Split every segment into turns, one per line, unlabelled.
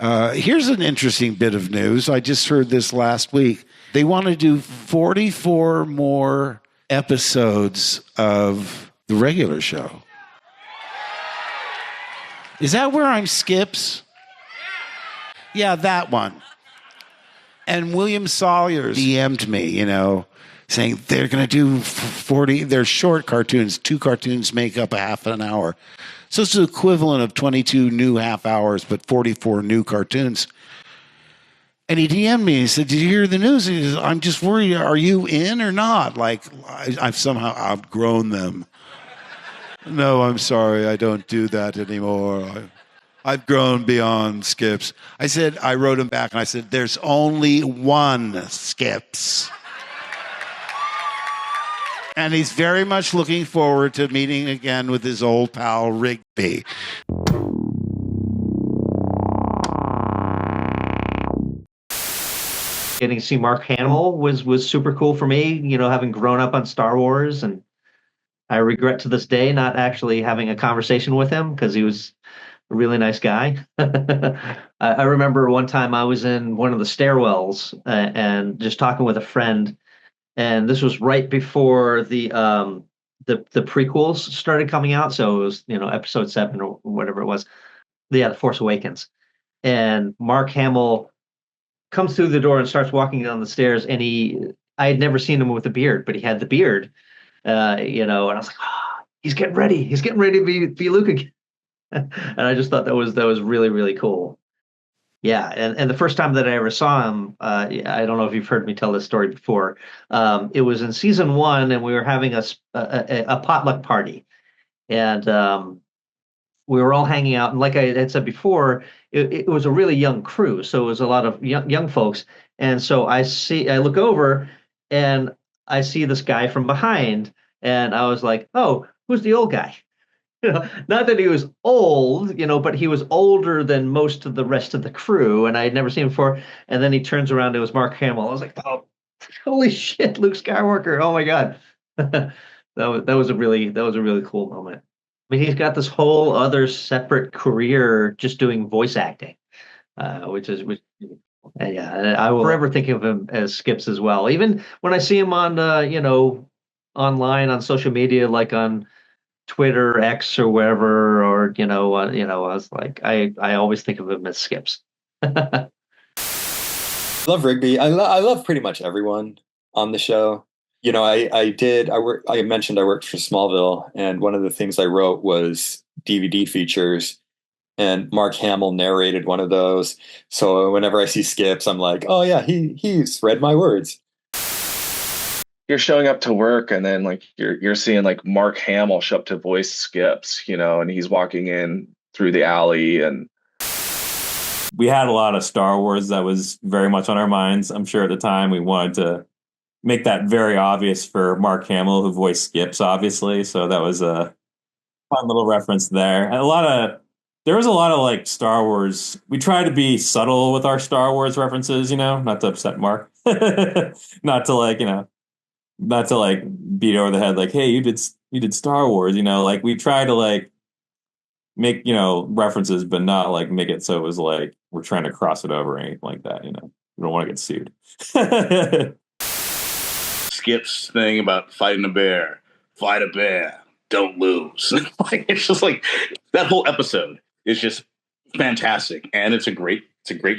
Here's an interesting bit of news. I just heard this last week. They want to do 44 more episodes of the regular show. Is that where I'm Skips? Yeah, that one. And William Sawyer DM'd me, saying they're going to do 40. They're short cartoons. 2 cartoons make up a half an hour. So it's the equivalent of 22 new half hours, but 44 new cartoons. And he DM'd me. He said, "Did you hear the news?" He says, "I'm just worried. Are you in or not? Like, I've somehow outgrown them." No, I'm sorry. I don't do that anymore. I've grown beyond Skips. I wrote him back and I said, "There's only one Skips." And he's very much looking forward to meeting again with his old pal, Rigby.
Getting to see Mark Hamill was super cool for me, having grown up on Star Wars. And I regret to this day not actually having a conversation with him because he was a really nice guy. I remember one time I was in one of the stairwells and just talking with a friend. And this was right before the prequels started coming out. So it was, episode 7 or whatever it was. The Force Awakens. And Mark Hamill comes through the door and starts walking down the stairs. And I had never seen him with a beard, but he had the beard, and I was like, oh, he's getting ready. He's getting ready to be Luke again. And I just thought that was really, really cool. Yeah, and the first time that I ever saw him, I don't know if you've heard me tell this story before. It was in season 1, and we were having a potluck party, and we were all hanging out. And like I had said before, it was a really young crew, so it was a lot of young folks. And so I look over, and I see this guy from behind, and I was like, "Oh, who's the old guy?" Not that he was old, but he was older than most of the rest of the crew, and I had never seen him before. And then he turns around, it was Mark Hamill. I was like, "Oh, holy shit, Luke Skywalker! Oh my god!" that was a really cool moment. I mean, he's got this whole other separate career just doing voice acting, which yeah, I will forever think of him as Skips as well. Even when I see him on, online on social media, like on Twitter, X, or wherever, or I was like, I always think of him as Skips.
Love Rigby. I love pretty much everyone on the show. I mentioned I worked for Smallville, and one of the things I wrote was DVD features, and Mark Hamill narrated one of those. So whenever I see Skips, I'm like, oh yeah, he's read my words.
You're showing up to work, and then like you're seeing like Mark Hamill show up to voice Skips, and he's walking in through the alley. And
we had a lot of Star Wars that was very much on our minds. I'm sure at the time we wanted to make that very obvious for Mark Hamill, who voiced Skips, obviously. So that was a fun little reference there. And there was a lot of like Star Wars. We tried to be subtle with our Star Wars references, not to upset Mark, not to beat over the head like, hey, you did Star Wars, like we try to like make, references, but not like make it so it was like we're trying to cross it over or anything like that, We don't want to get sued.
Skip's thing about fighting a bear, fight a bear, don't lose. It's just like that whole episode is just fantastic, and it's a great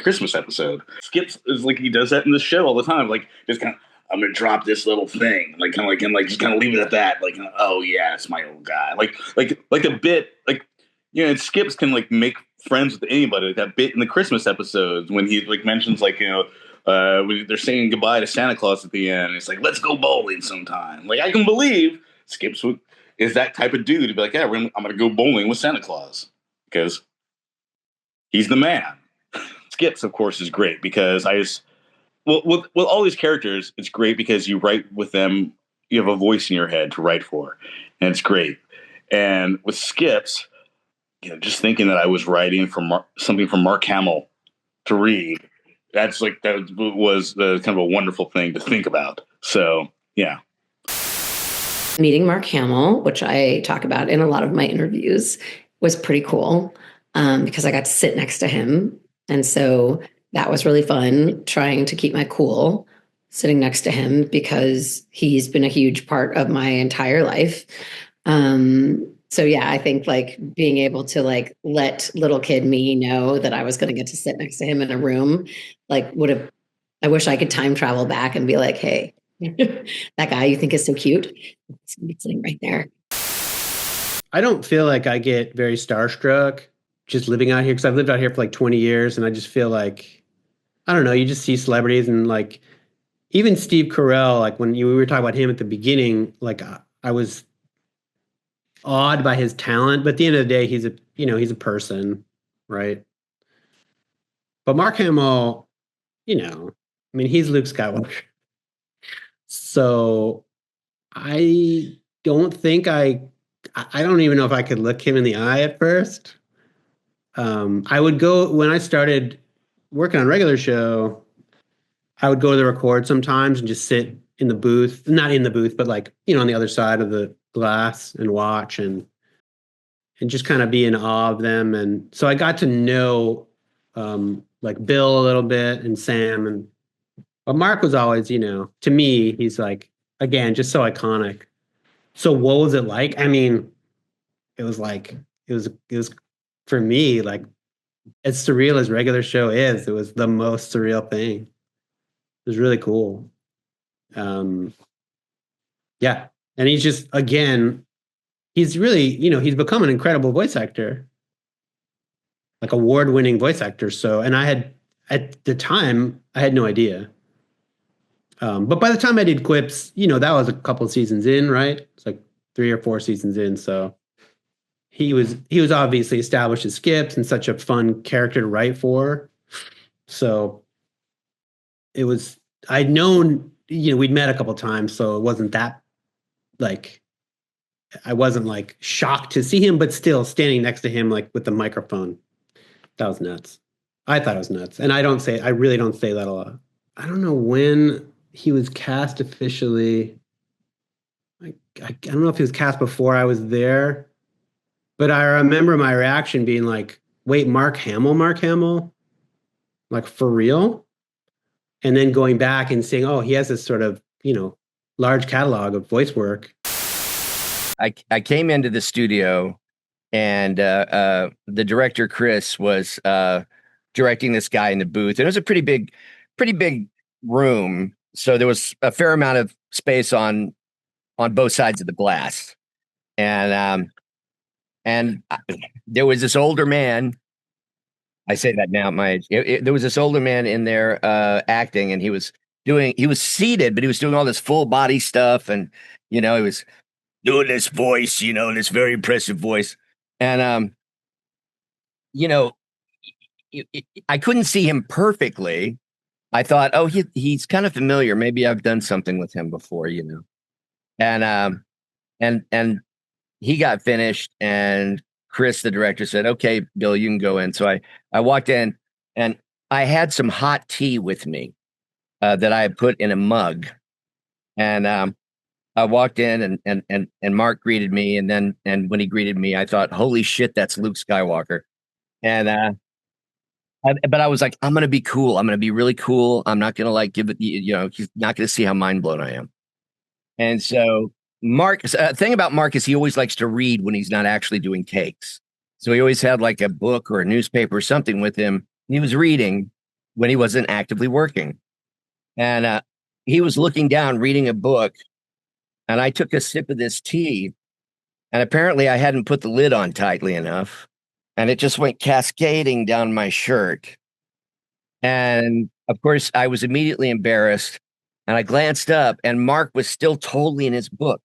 Christmas episode. Skip's is like he does that in the show all the time, like just kind of, I'm gonna drop this little thing, just kind of leave it at that, like, oh yeah, it's my old guy, like a bit, like and Skips can like make friends with anybody. Like that bit in the Christmas episodes when he like mentions like when they're saying goodbye to Santa Claus at the end, it's like, let's go bowling sometime. Like I can believe Skips is that type of dude to be like, yeah, I'm gonna go bowling with Santa Claus because he's the man. Skips, of course, is great because with all these characters, it's great because you write with them. You have a voice in your head to write for, and it's great. And with Skips, just thinking that I was writing for something from Mark Hamill to read, that was kind of a wonderful thing to think about. So, yeah.
Meeting Mark Hamill, which I talk about in a lot of my interviews, was pretty cool because I got to sit next to him And so that was really fun, trying to keep my cool sitting next to him because he's been a huge part of my entire life. So yeah, I think like being able to like let little kid me know that I was going to get to sit next to him in a room, like would have, I wish I could time travel back and be like, hey, that guy you think is so cute, he's gonna be sitting right there.
I don't feel like I get very starstruck just living out here because I've lived out here for like 20 years and I just feel like, I don't know, you just see celebrities and like even Steve Carell, like when we were talking about him at the beginning, like I was awed by his talent, but at the end of the day, he's a person, right? But Mark Hamill, I mean, he's Luke Skywalker. So I don't think I don't even know if I could look him in the eye at first. I would go when I started working on a regular show, I would go to the record sometimes and just sit in the booth, not in the booth, but like, on the other side of the glass and watch and just kind of be in awe of them. And so I got to know like Bill a little bit and Sam but Mark was always, to me, he's like, again, just so iconic. So what was it like? I mean, it was like it was for me like as surreal as regular show is, it was the most surreal thing. It was really cool. Um yeah. And he's just again, he's really, he's become an incredible voice actor. Like award-winning voice actor. So and I had at the time I had no idea. But by the time I did Quips, that was a couple of seasons in, right? It's like 3 or 4 seasons in. So he was obviously established as Skips and such a fun character to write for. So it was I'd known, we'd met a couple of times, so it wasn't that like I wasn't like shocked to see him, but still standing next to him like with the microphone. That was nuts. I thought it was nuts. And I really don't say that a lot. I don't know when he was cast officially. I don't know if he was cast before I was there, but I remember my reaction being like, wait, Mark Hamill? Like for real? And then going back and saying, oh, he has this sort of, large catalog of voice work.
I came into the studio and the director, Chris, was directing this guy in the booth. And it was a pretty big room. So there was a fair amount of space on both sides of the glass. And there was this older man. I say that now at my age. There was this older man in there acting, and he was seated, but he was doing all this full body stuff. And, he was doing this voice, this very impressive voice. And, I couldn't see him perfectly. I thought, oh, he's kind of familiar. Maybe I've done something with him before, And he got finished, and Chris, the director, said, "Okay, Bill, you can go in." So I walked in, and I had some hot tea with me that I had put in a mug, and I walked in, and Mark greeted me, and when he greeted me, I thought, "Holy shit, that's Luke Skywalker," and but I was like, "I'm gonna be cool. I'm gonna be really cool. I'm not gonna like give it, he's not gonna see how mind blown I am." And so Mark, thing about Mark is he always likes to read when he's not actually doing takes. So he always had like a book or a newspaper or something with him. He was reading when he wasn't actively working. And he was looking down, reading a book. And I took a sip of this tea. And apparently I hadn't put the lid on tightly enough. And it just went cascading down my shirt. And of course, I was immediately embarrassed. And I glanced up, and Mark was still totally in his book.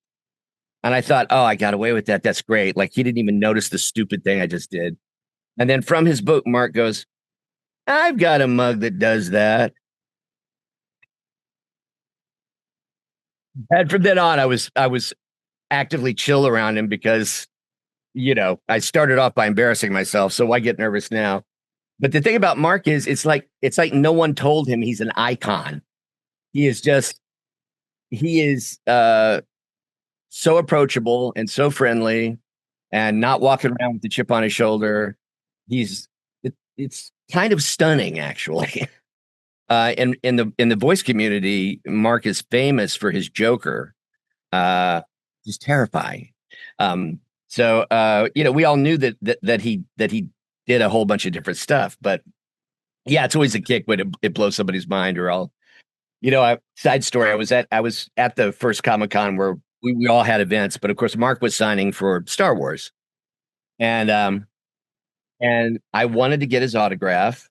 And I thought, oh, I got away with that. That's great. Like he didn't even notice the stupid thing I just did. And then from his book, Mark goes, I've got a mug that does that. And from then on, I was actively chill around him because, I started off by embarrassing myself. So why get nervous now? But the thing about Mark is it's like no one told him he's an icon. He is so approachable and so friendly and not walking around with the chip on his shoulder. He's it's kind of stunning, actually. In the voice community, Mark is famous for his Joker. He's terrifying. We all knew that he did a whole bunch of different stuff, but yeah, it's always a kick when it blows somebody's mind. Or I'll, side story. I was at the first Comic-Con where we all had events, but of course Mark was signing for Star Wars, and I wanted to get his autograph,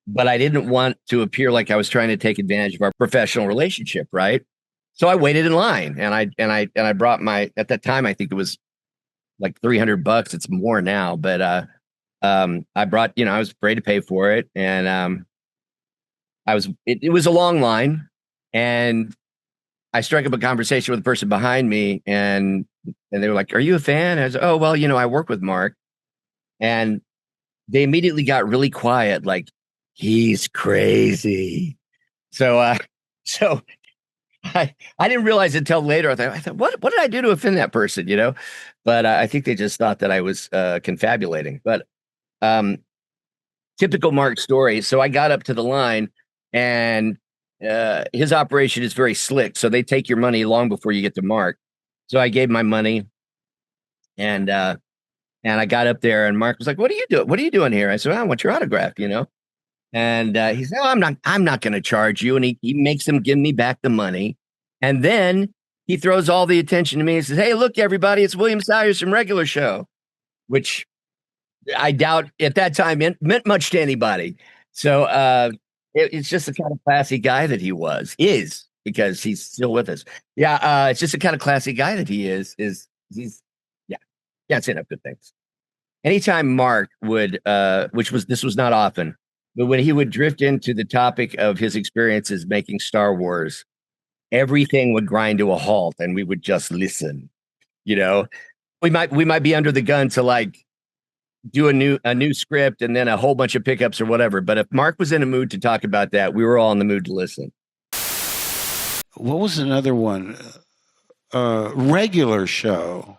but I didn't want to appear like I was trying to take advantage of our professional relationship, right? So I waited in line, and I brought my, at that time I think it was like $300. It's more now, but I brought, I was afraid to pay for it, and it was a long line, and I struck up a conversation with the person behind me, and they were like, "Are you a fan?" And I was, "Oh, well, I work with Mark," and they immediately got really quiet, like, he's crazy. So, so I didn't realize until later. I thought, what did I do to offend that person? But I think they just thought that I was confabulating. But typical Mark story. So I got up to the line, and his operation is very slick. So they take your money long before you get to Mark. So I gave my money, and I got up there, and Mark was like, "What are you doing? What are you doing here?" I said, "I want your autograph," And he said, "Oh, I'm not going to charge you." And he makes them give me back the money. And then he throws all the attention to me and says, "Hey, look, everybody, it's William Salyers from Regular Show," which I doubt at that time meant much to anybody. So it's just the kind of classy guy that he is, because he's still with us. Yeah, it's just the kind of classy guy that he is he's, yeah, can't say enough good things. Anytime Mark would, this was not often, but when he would drift into the topic of his experiences making Star Wars, everything would grind to a halt, and we would just listen. We might be under the gun to like do a new script and then a whole bunch of pickups or whatever. But if Mark was in a mood to talk about that, we were all in the mood to listen.
What was another one? Regular Show.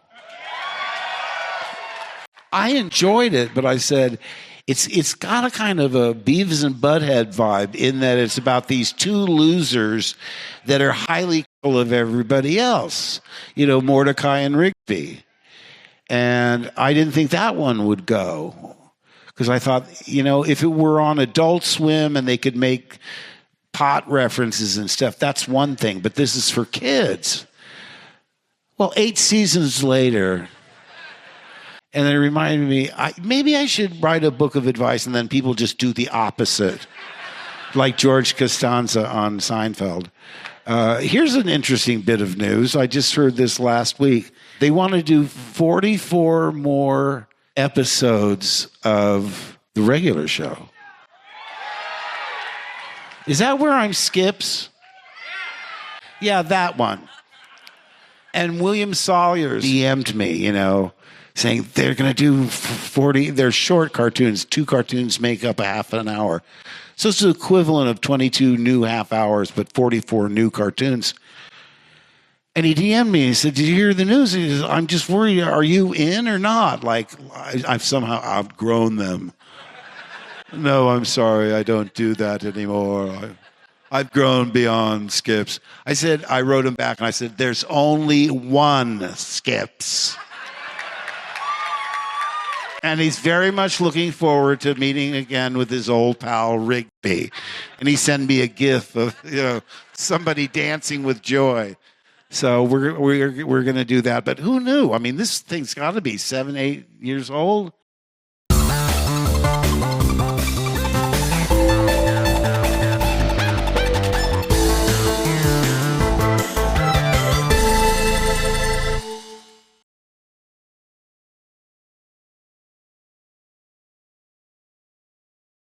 I enjoyed it, but I said it's got a kind of a Beavis and Butthead vibe in that it's about these two losers that are highly critical of everybody else. Mordecai and Rigby. And I didn't think that one would go, because I thought, if it were on Adult Swim and they could make pot references and stuff, that's one thing. But this is for kids. Well, 8 seasons later, and it reminded me, maybe I should write a book of advice and then people just do the opposite, like George Costanza on Seinfeld. Here's an interesting bit of news. I just heard this last week. They want to do 44 more episodes of the Regular Show. Is that where I'm Skips? Yeah, that one. And William Salyers DM'd me, saying they're going to do 40. They're short cartoons. 2 cartoons make up a half an hour. So it's the equivalent of 22 new half hours, but 44 new cartoons. And he DM'd me. He said, "Did you hear the news?" He says, "I'm just worried. Are you in or not? Like, I've somehow outgrown them." "No, I'm sorry. I don't do that anymore. I've grown beyond Skips." I wrote him back and I said, "There's only one Skips." And he's very much looking forward to meeting again with his old pal Rigby. And he sent me a gif of somebody dancing with joy. So we're going to do that. But who knew? I mean, this thing's got to be 7, 8 years old.